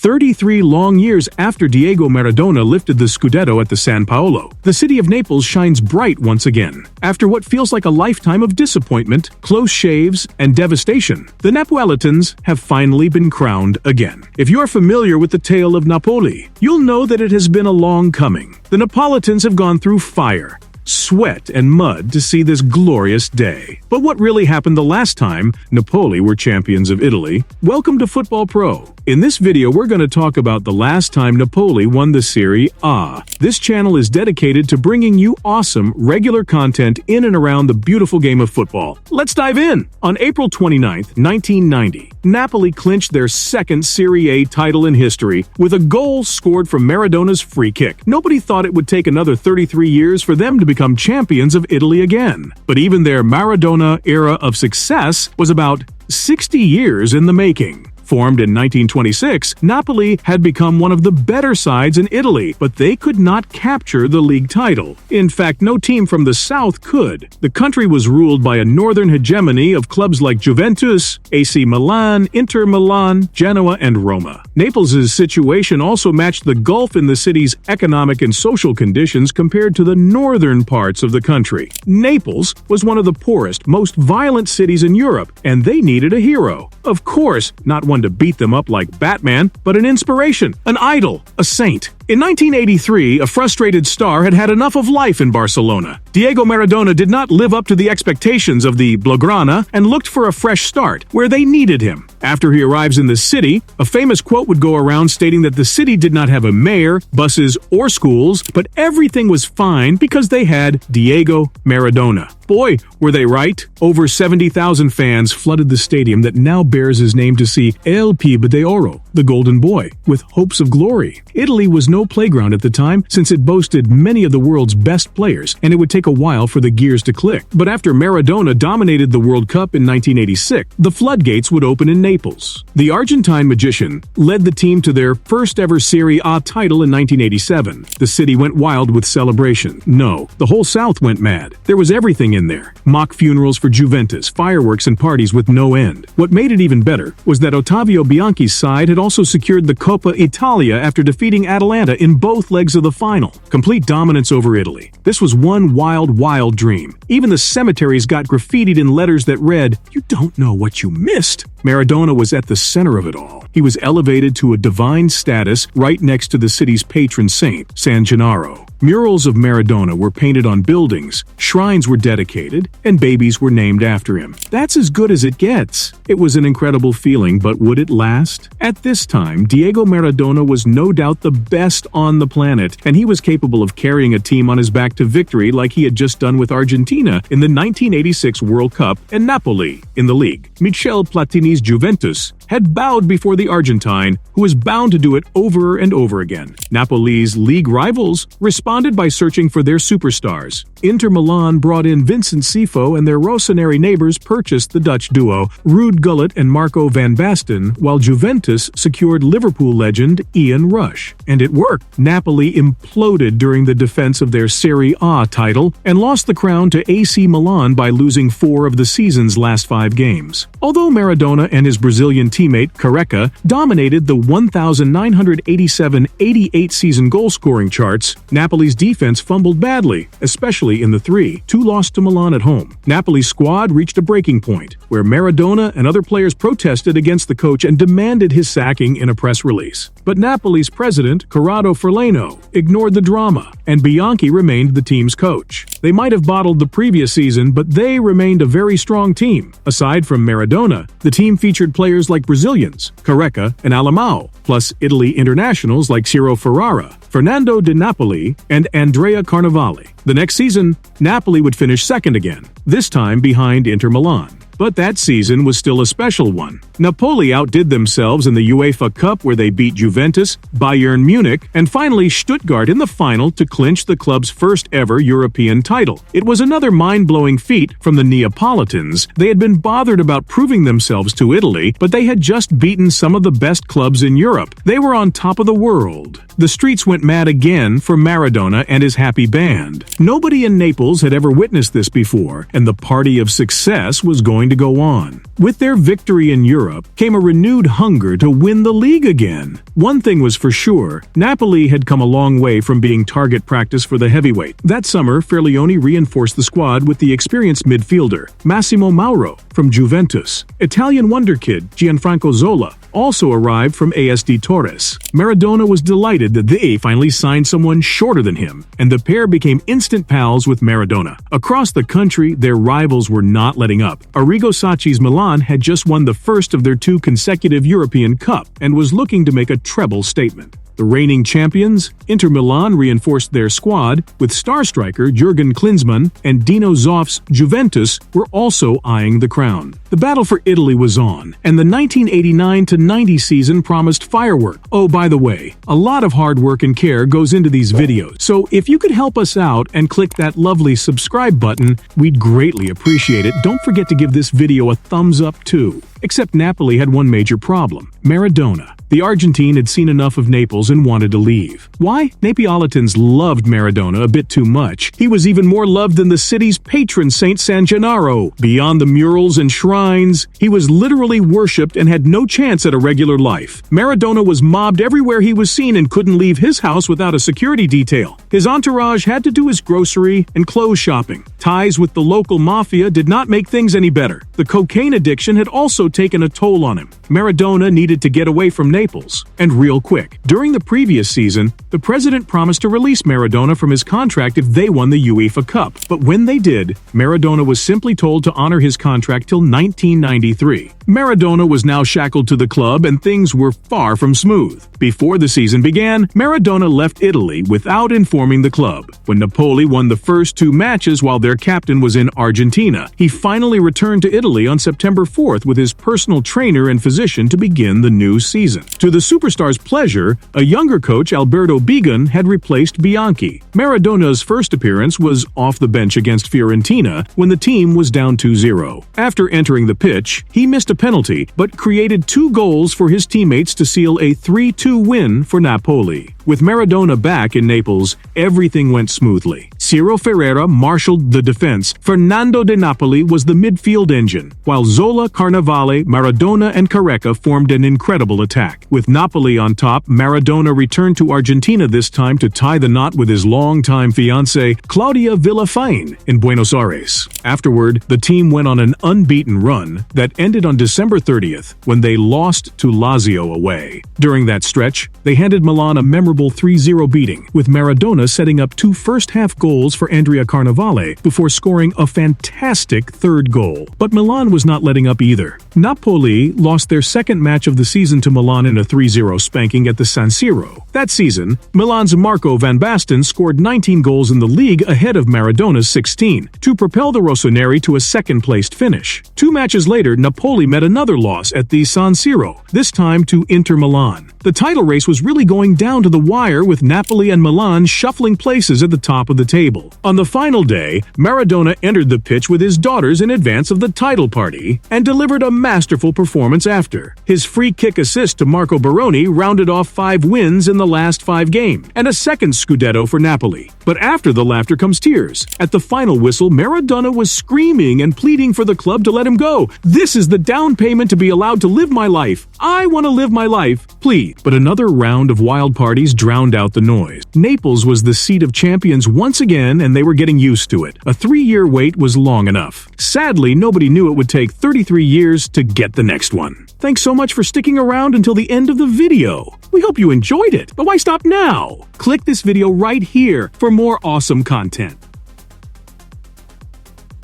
33 long years after Diego Maradona lifted the Scudetto at the San Paolo, the city of Naples shines bright once again. After what feels like a lifetime of disappointment, close shaves, and devastation, the Neapolitans have finally been crowned again. If you're familiar with the tale of Napoli, you'll know that it has been a long coming. The Neapolitans have gone through fire, sweat, and mud to see this glorious day. But what really happened the last time Napoli were champions of Italy? Welcome to Football Pro. In this video, we're going to talk about the last time Napoli won the Serie A. This channel is dedicated to bringing you awesome, regular content in and around the beautiful game of football. Let's dive in! On April 29, 1990, Napoli clinched their second Serie A title in history with a goal scored from Maradona's free kick. Nobody thought it would take another 33 years for them to become champions of Italy again. But even their Maradona era of success was about 60 years in the making. Formed in 1926, Napoli had become one of the better sides in Italy, but they could not capture the league title. In fact, no team from the south could. The country was ruled by a northern hegemony of clubs like Juventus, AC Milan, Inter Milan, Genoa, and Roma. Naples' situation also matched the gulf in the city's economic and social conditions compared to the northern parts of the country. Naples was one of the poorest, most violent cities in Europe, and they needed a hero. Of course, not one to beat them up like Batman, but an inspiration, an idol, a saint. In 1983, a frustrated star had had enough of life in Barcelona. Diego Maradona did not live up to the expectations of the Blaugrana and looked for a fresh start, where they needed him. After he arrives in the city, a famous quote would go around stating that the city did not have a mayor, buses, or schools, but everything was fine because they had Diego Maradona. Boy, were they right. Over 70,000 fans flooded the stadium that now bears his name to see El Pibe de Oro, the Golden Boy, with hopes of glory. Italy was no playground at the time since it boasted many of the world's best players, and it would take a while for the gears to click. But after Maradona dominated the World Cup in 1986, the floodgates would open in Naples. The Argentine magician led the team to their first ever Serie A title in 1987. The city went wild with celebration. No, the whole South went mad. There was everything in there. Mock funerals for Juventus, fireworks and parties with no end. What made it even better was that Ottavio Bianchi's side had also secured the Coppa Italia after defeating Atalanta in both legs of the final. Complete dominance over Italy. This was one wild, wild dream. Even the cemeteries got graffitied in letters that read, "You don't know what you missed." Maradona was at the center of it all. He was elevated to a divine status right next to the city's patron saint, San Gennaro. Murals of Maradona were painted on buildings, shrines were dedicated, and babies were named after him. That's as good as it gets. It was an incredible feeling, but would it last? At this time, Diego Maradona was no doubt the best on the planet, and he was capable of carrying a team on his back to victory like he had just done with Argentina in the 1986 World Cup and Napoli in the league. Michel Platini's Juventus had bowed before the Argentine, who was bound to do it over and over again. Napoli's league rivals responded by searching for their superstars. Inter Milan brought in Vincent Sifo, and their Rossoneri neighbors purchased the Dutch duo Ruud Gullit and Marco van Basten, while Juventus secured Liverpool legend Ian Rush. And it worked. Napoli imploded during the defense of their Serie A title and lost the crown to AC Milan by losing 4 of the season's last 5 games. Although Maradona and his Brazilian teammate Careca dominated the 1,987-88 season goal-scoring charts, Napoli's defense fumbled badly, especially in the 3-2 loss to Milan at home. Napoli's squad reached a breaking point, where Maradona and other players protested against the coach and demanded his sacking in a press release. But Napoli's president, Corrado Forlano, ignored the drama, and Bianchi remained the team's coach. They might have bottled the previous season, but they remained a very strong team. Aside from Maradona, the team featured players like Brazilians, Careca and Alemão, plus Italy internationals like Ciro Ferrara, Fernando Di Napoli, and Andrea Carnevale. The next season, Napoli would finish second again, this time behind Inter Milan. But that season was still a special one. Napoli outdid themselves in the UEFA Cup, where they beat Juventus, Bayern Munich, and finally Stuttgart in the final to clinch the club's first ever European title. It was another mind-blowing feat from the Neapolitans. They had been bothered about proving themselves to Italy, but they had just beaten some of the best clubs in Europe. They were on top of the world. The streets went mad again for Maradona and his happy band. Nobody in Naples had ever witnessed this before, and the party of success was going going to go on. With their victory in Europe came a renewed hunger to win the league again. One thing was for sure, Napoli had come a long way from being target practice for the heavyweight. That summer, Ferlioni reinforced the squad with the experienced midfielder, Massimo Mauro, from Juventus. Italian wonder kid, Gianfranco Zola, also arrived from ASD Torres. Maradona was delighted that they finally signed someone shorter than him, and the pair became instant pals with Maradona. Across the country, their rivals were not letting up. Arrigo Sacchi's Milan had just won the first of their 2 consecutive European Cup and was looking to make a treble statement. The reigning champions, Inter Milan, reinforced their squad, with star striker Jurgen Klinsmann and Dino Zoff's Juventus were also eyeing the crown. The battle for Italy was on, and the 1989-90 season promised firework. Oh, by the way, a lot of hard work and care goes into these videos, so if you could help us out and click that lovely subscribe button, we'd greatly appreciate it. Don't forget to give this video a thumbs up too. Except Napoli had one major problem: Maradona. The Argentine had seen enough of Naples and wanted to leave. Why? Neapolitans loved Maradona a bit too much. He was even more loved than the city's patron Saint San Gennaro. Beyond the murals and shrines, he was literally worshipped and had no chance at a regular life. Maradona was mobbed everywhere he was seen and couldn't leave his house without a security detail. His entourage had to do his grocery and clothes shopping. Ties with the local mafia did not make things any better. The cocaine addiction had also taken a toll on him. Maradona needed to get away from Naples, and real quick. During the previous season, the president promised to release Maradona from his contract if they won the UEFA Cup. But when they did, Maradona was simply told to honor his contract till 1993. Maradona was now shackled to the club and things were far from smooth. Before the season began, Maradona left Italy without informing the club. When Napoli won the first 2 matches while their captain was in Argentina, he finally returned to Italy on September 4th with his personal trainer and physician to begin the new season. To the superstar's pleasure, a younger coach, Alberto Bigon, had replaced Bianchi. Maradona's first appearance was off the bench against Fiorentina when the team was down 2-0. After entering the pitch, he missed a penalty, but created 2 goals for his teammates to seal a 3-2 win for Napoli. With Maradona back in Naples, everything went smoothly. Ciro Ferreira marshaled the defense. Fernando de Napoli was the midfield engine, while Zola, Carnevale, Maradona, and Careca formed an incredible attack. With Napoli on top, Maradona returned to Argentina this time to tie the knot with his longtime fiancée, Claudia Villafañe, in Buenos Aires. Afterward, the team went on an unbeaten run that ended on December 30th, when they lost to Lazio away. During that stretch, they handed Milan a memorable 3-0 beating, with Maradona setting up 2 first-half goals for Andrea Carnevale before scoring a fantastic 3rd goal. But Milan was not letting up either. Napoli lost their second match of the season to Milan in a 3-0 spanking at the San Siro. That season, Milan's Marco van Basten scored 19 goals in the league ahead of Maradona's 16, to propel the Rossoneri to a second-placed finish. 2 matches later, Napoli met another loss at the San Siro, this time to Inter Milan. The title race was really going down to the wire, with Napoli and Milan shuffling places at the top of the table. On the final day, Maradona entered the pitch with his daughters in advance of the title party and delivered a masterful performance after. His free kick assist to Marco Baroni rounded off 5 wins in the last 5 games, and a second Scudetto for Napoli. But after the laughter comes tears. At the final whistle, Maradona was screaming and pleading for the club to let him go. "This is the down payment to be allowed to live my life. I want to live my life, please." But another round of wild parties drowned out the noise. Naples was the seat of champions once again, and they were getting used to it. A 3-year wait was long enough. Sadly, nobody knew it would take 33 years to get the next one. Thanks so much for sticking around until the end of the video. We hope you enjoyed it, but why stop now? Click this video right here for more awesome content.